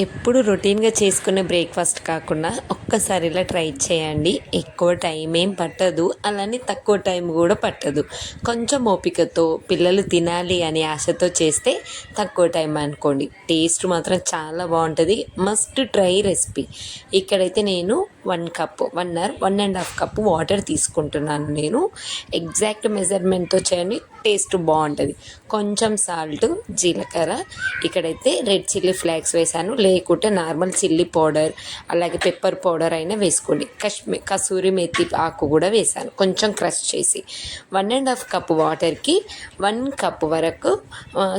ఎప్పుడు రొటీన్గా చేసుకునే బ్రేక్ఫాస్ట్ కాకుండా ఒక్కసారి ఇలా ట్రై చేయండి. ఎక్కువ టైం ఏం పట్టదు, అలానే తక్కువ టైం కూడా పట్టదు. కొంచెం ఓపికతో పిల్లలు తినాలి అనే ఆశతో చేస్తే తక్కువ టైం అనుకోండి, టేస్ట్ మాత్రం చాలా బాగుంటుంది. Must try recipe. ఇక్కడైతే నేను 1 కప్ 1 ఆర్ 1.5 కప్పు వాటర్ తీసుకుంటున్నాను. నేను ఎగ్జాక్ట్ మెజర్మెంట్తో చేయండి, టేస్ట్ బాగుంటుంది. కొంచెం సాల్ట్, జీలకర్ర, ఇక్కడైతే రెడ్ చిల్లీ ఫ్లేక్స్ వేసాను, లేకుంటే నార్మల్ చిల్లీ పౌడర్ అలాగే పెప్పర్ పౌడర్ అయినా వేసుకోండి. కసూరి మెత్తి ఆకు కూడా వేసాను కొంచెం క్రష్ చేసి. 1.5 కప్పు వాటర్కి 1 కప్పు వరకు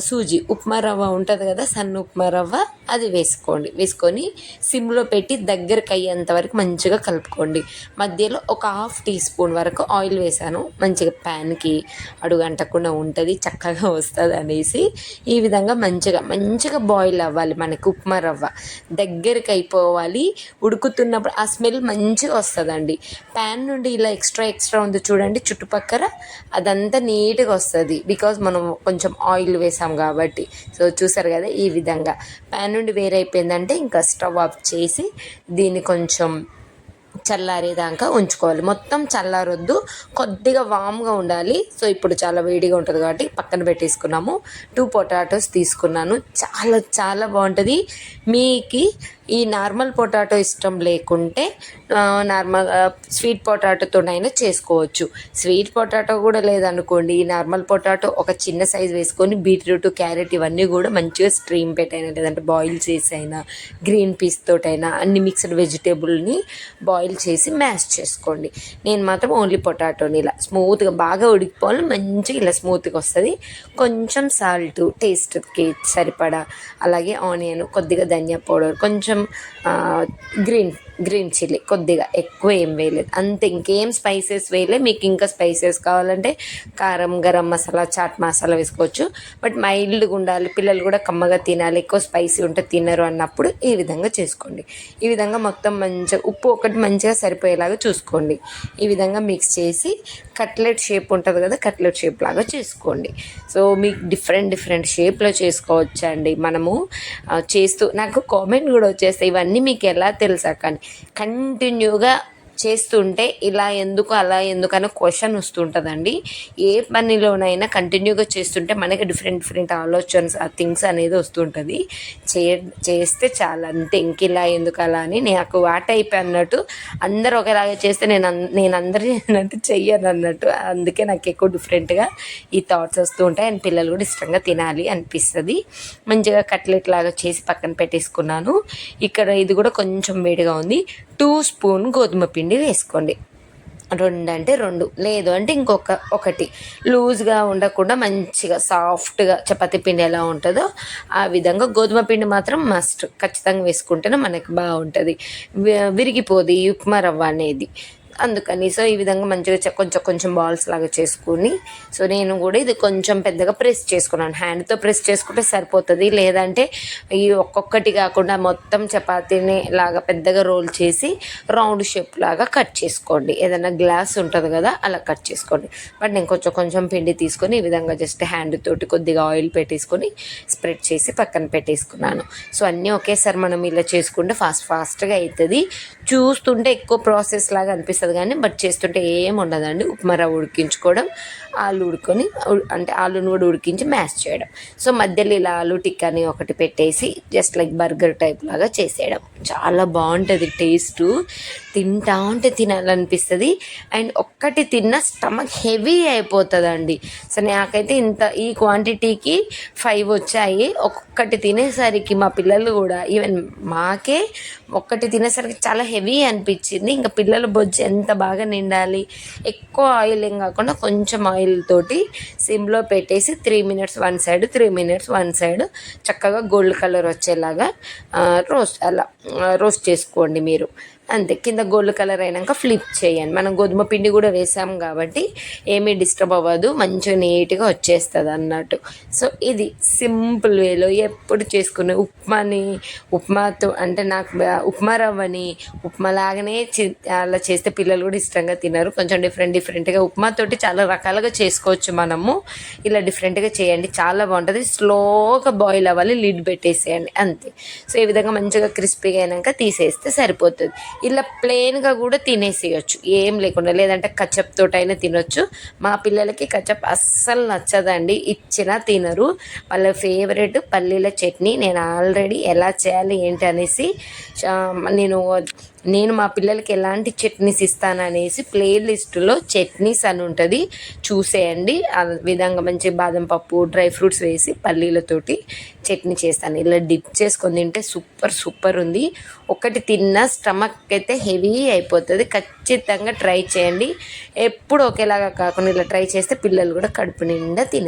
సూజీ ఉప్మా రవ్వ ఉంటుంది కదా, సన్న ఉప్మా రవ్వ, అది వేసుకొని సిమ్లో పెట్టి దగ్గరకు అయ్యేంత వరకు మంచిగా కలుపుకోండి. మధ్యలో ఒక 1/2 టీ స్పూన్ వరకు ఆయిల్ వేసాను, మంచిగా ప్యాన్కి అడుగంటకుండా ఉంటుంది, చక్కగా వస్తుంది అనేసి. ఈ విధంగా మంచిగా బాయిల్ అవ్వాలి. మనకి ఉప్మా రవ్వ దగ్గరికి అయిపోవాలి. ఉడుకుతున్నప్పుడు ఆ స్మెల్ మంచిగా వస్తుందండి. ప్యాన్ నుండి ఇలా ఎక్స్ట్రా ఉంది చూడండి చుట్టుపక్కల, అదంతా నీట్గా వస్తుంది, బికాజ్ మనం కొంచెం ఆయిల్ వేసాం కాబట్టి. సో చూసారు కదా, ఈ విధంగా ప్యాన్ నుండి వేరైపోయిందంటే ఇంకా స్టవ్ ఆఫ్ చేసి దీన్ని కొంచెం చల్లారేదాకా ఉంచుకోవాలి. మొత్తం చల్లారొద్దు, కొద్దిగా వామ్గా ఉండాలి. సో ఇప్పుడు చాలా వేడిగా ఉంటుంది కాబట్టి పక్కన పెట్టేసుకున్నాము. 2 పొటాటోస్ తీసుకున్నాను. చాలా బాగుంటుంది. మీకు ఈ నార్మల్ పొటాటో ఇష్టం లేకుంటే నార్మల్ స్వీట్ పొటాటోతోనైనా చేసుకోవచ్చు. స్వీట్ పొటాటో కూడా లేదనుకోండి, ఈ నార్మల్ పొటాటో ఒక చిన్న సైజు వేసుకొని బీట్రూట్, క్యారెట్ ఇవన్నీ కూడా మంచిగా స్ట్రీమ్ పెట్టైనా లేదంటే బాయిల్ చేసి అయినా, గ్రీన్ పీస్ తోటైనా అన్ని మిక్స్డ్ వెజిటేబుల్ని బాయిల్ చేసి మ్యాష్ చేసుకోండి. నేను మాత్రం ఓన్లీ పొటాటోని ఇలా స్మూత్గా బాగా ఉడికిపోవాలి, మంచిగా ఇలా స్మూత్గా వస్తుంది. కొంచెం సాల్ట్ టేస్ట్కి సరిపడా, అలాగే ఆనియన్, కొద్దిగా ధనియా పౌడర్, కొంచెం గ్రీన్ చిల్లీ, కొద్దిగా ఎక్కువ ఏం వేయలేదు అంతే. ఇంకేం స్పైసెస్ వేయలే. మీకు ఇంకా స్పైసెస్ కావాలంటే కారం, గరం మసాలా, చాట్ మసాలా వేసుకోవచ్చు. బట్ మైల్డ్గా ఉండాలి, పిల్లలు కూడా కమ్మగా తినాలి, ఎక్కువ స్పైసీ ఉంటే తినరు అన్నప్పుడు ఈ విధంగా చేసుకోండి. ఈ విధంగా మొత్తం మంచిగా ఉప్పు ఒకటి మంచిగా సరిపోయేలాగా చూసుకోండి. ఈ విధంగా మిక్స్ చేసి కట్లెట్ షేప్ ఉంటుంది కదా, కట్లెట్ షేప్ లాగా చేసుకోండి. సో మీకు డిఫరెంట్ షేప్లో చేసుకోవచ్చండి. మనము చేస్తూ నాకు కామెంట్ కూడా వచ్చేస్తాయి, ఇవన్నీ మీకు ఎలా తెలుసా కానీ కంటిన్యూగా చేస్తుంటే ఇలా ఎందుకు అలా ఎందుకు అనే క్వశ్చన్ వస్తుంటుందండి. ఏ పనిలోనైనా కంటిన్యూగా చేస్తుంటే మనకి డిఫరెంట్ ఆలోచనస్, ఆ థింగ్స్ అనేది వస్తుంటుంది. చేస్తే చాలా అంతే. ఇంక ఇలా ఎందుకు అలా అని నాకు వాట్ అయిపోయి అన్నట్టు, అందరూ ఒకలాగా చేస్తే నేను అందరూ చేసినట్టు చెయ్యను అన్నట్టు. అందుకే నాకు ఎక్కువ డిఫరెంట్గా ఈ థాట్స్ వస్తూ ఉంటాయి. అండ్ పిల్లలు కూడా ఇష్టంగా తినాలి అనిపిస్తుంది. మంచిగా కట్లెట్ లాగా చేసి పక్కన పెట్టేసుకున్నాను. ఇక్కడ ఇది కూడా కొంచెం వేడిగా ఉంది. 2 స్పూన్ గోధుమ పిండి వేసుకోండి. 2 అంటే 2, లేదు అంటే ఒకటి. లూజ్గా ఉండకుండా మంచిగా సాఫ్ట్గా చపాతీ పిండి ఎలా ఉంటుందో ఆ విధంగా గోధుమ పిండి మాత్రం మస్ట్ ఖచ్చితంగా వేసుకుంటేనే మనకి బాగుంటుంది, విరిగిపోదు ఈ ఉప్మా రవ్వ అనేది. అందుకని సో ఈ విధంగా మంచిగా కొంచెం బాల్స్ లాగా చేసుకుని, సో నేను కూడా ఇది కొంచెం పెద్దగా ప్రెస్ చేసుకున్నాను. హ్యాండ్తో ప్రెస్ చేసుకుంటే సరిపోతుంది, లేదంటే ఈ ఒక్కొక్కటి కాకుండా మొత్తం చపాతీని లాగా పెద్దగా రోల్ చేసి రౌండ్ షేప్ లాగా కట్ చేసుకోండి. ఏదైనా గ్లాస్ ఉంటుంది కదా, అలా కట్ చేసుకోండి. బట్ నేను కొంచెం పిండి తీసుకొని ఈ విధంగా జస్ట్ హ్యాండ్ తోటి కొద్దిగా ఆయిల్ పెట్టేసుకొని స్ప్రెడ్ చేసి పక్కన పెట్టేసుకున్నాను. సో అన్నీ ఒకేసారి మనం ఇలా చేసుకుంటే ఫాస్ట్గా అవుతుంది. చూస్తుంటే ఎక్కువ ప్రాసెస్ లాగా అనిపిస్తుంది కానీ బట్ చేస్తుంటే ఏం ఉండదండి. ఉప్మా రవ్వ ఉడికించుకోవడం, ఆలును కూడా ఉడికించి మ్యాష్ చేయడం. సో మధ్యలో ఇలా ఆలు టిక్కాని ఒకటి పెట్టేసి జస్ట్ లైక్ బర్గర్ టైప్ లాగా చేసేయడం. చాలా బాగుంటుంది టేస్ట్, తింటా ఉంటే తినాలనిపిస్తుంది. అండ్ ఒక్కటి తిన్న స్టమక్ హెవీ అయిపోతుందండి. సో నాకైతే ఈ క్వాంటిటీకి 5 వచ్చాయి. ఒక్కటి తినేసరికి మా పిల్లలు కూడా, ఈవెన్ మాకే ఒక్కటి తినేసరికి చాలా హెవీ అనిపించింది. ఇంకా పిల్లల బొజ్జు ఎంత బాగా నిండాలి. ఎక్కువ ఆయిల్ ఏం కాకుండా కొంచెం ఆయిల్ తోటి సిమ్లో పెట్టేసి 3 minutes one side, 3 minutes one side చక్కగా గోల్డ్ కలర్ వచ్చేలాగా రోస్ట్ చేసుకోండి మీరు. అంతే. కింద గోల్డ్ కలర్ అయినాక ఫ్లిప్ చేయండి. మనం గోధుమ పిండి కూడా వేసాం కాబట్టి ఏమీ డిస్టర్బ్ అవ్వదు, మంచిగా నీట్గా వచ్చేస్తుంది అన్నట్టు. సో ఇది సింపుల్ వేలో ఎప్పుడు చేసుకునే ఉప్మాతో అంటే నాకు ఉప్మా రవ్వని ఉప్మా లాగానే అలా చేస్తే పిల్లలు కూడా ఇష్టంగా తినరు. కొంచెం డిఫరెంట్గా ఉప్మాతోటి చాలా రకాలుగా చేసుకోవచ్చు మనము. ఇలా డిఫరెంట్గా చేయండి, చాలా బాగుంటుంది. స్లోగా బాయిల్ అవ్వాలి, లిడ్ పెట్టేసేయండి అంతే. సో ఈ విధంగా మంచిగా క్రిస్పీగా అయినాక తీసేస్తే సరిపోతుంది. ఇలా ప్లెయిన్గా కూడా తినేసేయచ్చు ఏం లేకుండా, లేదంటే కచప్ తోటైనా తినొచ్చు. మా పిల్లలకి కచప్ అస్సలు నచ్చదండి, ఇచ్చినా తినరు. వాళ్ళ ఫేవరెట్ పల్లీల చట్నీ. నేను ఆల్రెడీ ఎలా చేయాలి ఏంటి అనేసి నేను మా పిల్లలకి ఎలాంటి చట్నీస్ ఇస్తాననేసి ప్లేలిస్టులో చట్నీస్ అని ఉంటుంది, చూసేయండి. ఆ విధంగా మంచి బాదం పప్పు, డ్రై ఫ్రూట్స్ వేసి పల్లీలతోటి చట్నీ చేస్తాను. ఇలా డిప్ చేసుకొని తింటే సూపర్ ఉంది. ఒకటి తిన్నా స్టమక్ అయితే హెవీ అయిపోతుంది. ఖచ్చితంగా ట్రై చేయండి. ఎప్పుడు ఒకేలాగా కాకుండా ఇలా ట్రై చేస్తే పిల్లలు కూడా కడుపు నిండా తినే